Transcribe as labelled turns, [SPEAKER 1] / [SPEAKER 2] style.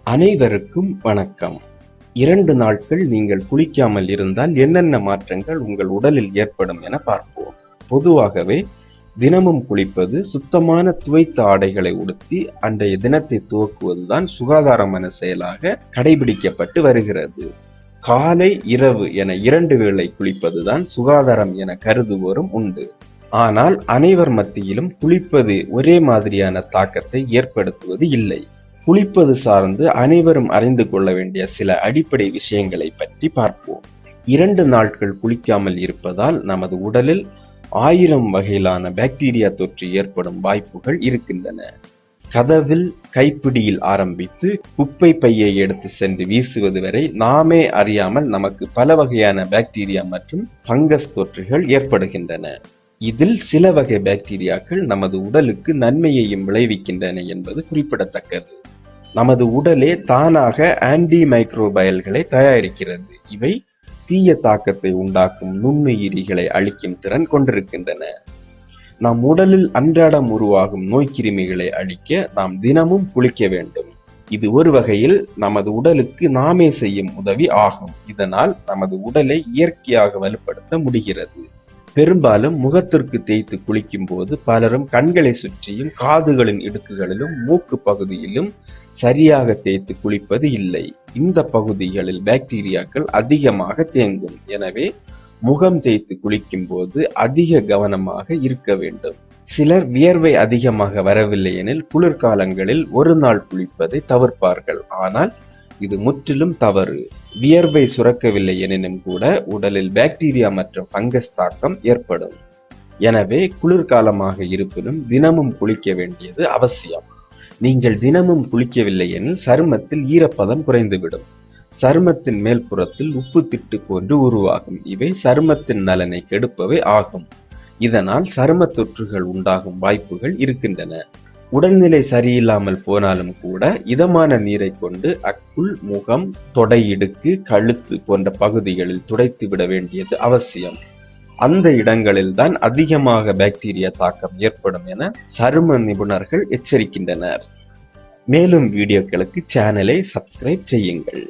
[SPEAKER 1] அனைவருக்கும் வணக்கம். 2 நாட்கள் நீங்கள் குளிக்காமல் இருந்தால் என்னென்ன மாற்றங்கள் உங்கள் உடலில் ஏற்படும் என பார்ப்போம். பொதுவாகவே தினமும் குளிப்பது, சுத்தமான துவைத்த ஆடைகளை உடுத்தி அன்றைய தினத்தை துவக்குவதுதான் சுகாதாரமான செயலாக கடைபிடிக்கப்பட்டு வருகிறது. காலை, இரவு என 2 வேளை குளிப்பதுதான் சுகாதாரம் என கருதுவோரும் உண்டு. ஆனால் அனைவர் மத்தியிலும் குளிப்பது ஒரே மாதிரியான தாக்கத்தை ஏற்படுத்துவது இல்லை. குளிப்பது சார்ந்து அனைவரும் அறிந்து கொள்ள வேண்டிய சில அடிப்படை விஷயங்களை பற்றி பார்ப்போம். 2 நாட்கள் குளிக்காமல் இருப்பதால் நமது உடலில் 1000 வகையிலான பாக்டீரியா தொற்று ஏற்படும் வாய்ப்புகள் இருக்கின்றன. கதவில், கைப்பிடியில் ஆரம்பித்து குப்பை பையை எடுத்து சென்று வீசுவது வரை நாமே அறியாமல் நமக்கு பல வகையான பாக்டீரியா மற்றும் ஃபங்கஸ் தொற்றுகள் ஏற்படுகின்றன. இதில் சில வகை பாக்டீரியாக்கள் நமது உடலுக்கு நன்மையையும் விளைவிக்கின்றன என்பது குறிப்பிடத்தக்கது. நமது உடலே தானாக ஆன்டி மைக்ரோபயல்களை தயாரிக்கிறது. இவை தீய தாக்கத்தை உண்டாக்கும் நுண்ணுயிரிகளை அழிக்கும் திறன் கொண்டிருக்கின்றன. நம் உடலில் அன்றாடம் உருவாகும் நோய்க்கிருமிகளை அழிக்க நாம் தினமும் குளிக்க வேண்டும். இது ஒரு வகையில் நமது உடலுக்கு நாமே செய்யும் உதவி ஆகும். இதனால் நமது உடலை இயற்கையாக வலுப்படுத்த முடிகிறது. பெரும்பாலும் முகத்திற்கு தேய்த்து குளிக்கும் போது பலரும் கண்களை சுற்றியும், காதுகளின் இடுக்குகளிலும், மூக்கு பகுதியிலும் சரியாக தேய்த்து குளிப்பது இல்லை. இந்த பகுதிகளில் பாக்டீரியாக்கள் அதிகமாக தேங்கும். எனவே முகம் தேய்த்து குளிக்கும் போது அதிக கவனமாக இருக்க வேண்டும். சிலர் வியர்வை அதிகமாக வரவில்லை எனில் குளிர்காலங்களில் ஒரு நாள் குளிப்பதை தவிர்ப்பார்கள். ஆனால் இது முற்றிலும் தவறு. வியர்வை சுரக்கவில்லை எனினும் கூட உடலில் பாக்டீரியா மற்றும் ஃபங்கஸ் தாக்கம் ஏற்படும். எனவே குளிர்காலமாக இருப்பினும் தினமும் குளிக்க வேண்டியது அவசியம். நீங்கள் தினமும் குளிக்கவில்லை எனில் சருமத்தில் ஈரப்பதம் குறைந்துவிடும். சருமத்தின் மேல்புறத்தில் உப்பு திட்டு போன்று உருவாகும். இவை சருமத்தின் நலனை கெடுப்பவை ஆகும். இதனால் சரும தொற்றுகள் உண்டாகும் வாய்ப்புகள் இருக்கின்றன. உடல்நிலை சரியில்லாமல் போனாலும் கூட இதமான நீரை கொண்டு அக்குள், முகம், தொடை இடுக்கு, கழுத்து போன்ற பகுதிகளில் துடைத்து விட வேண்டியது அவசியம். அந்த இடங்களில் தான் அதிகமாக பாக்டீரியா தாக்கம் ஏற்படும் என சரும நிபுணர்கள் எச்சரிக்கின்றனர். மேலும் வீடியோக்களுக்கு சேனலை சப்ஸ்கிரைப் செய்யுங்கள்.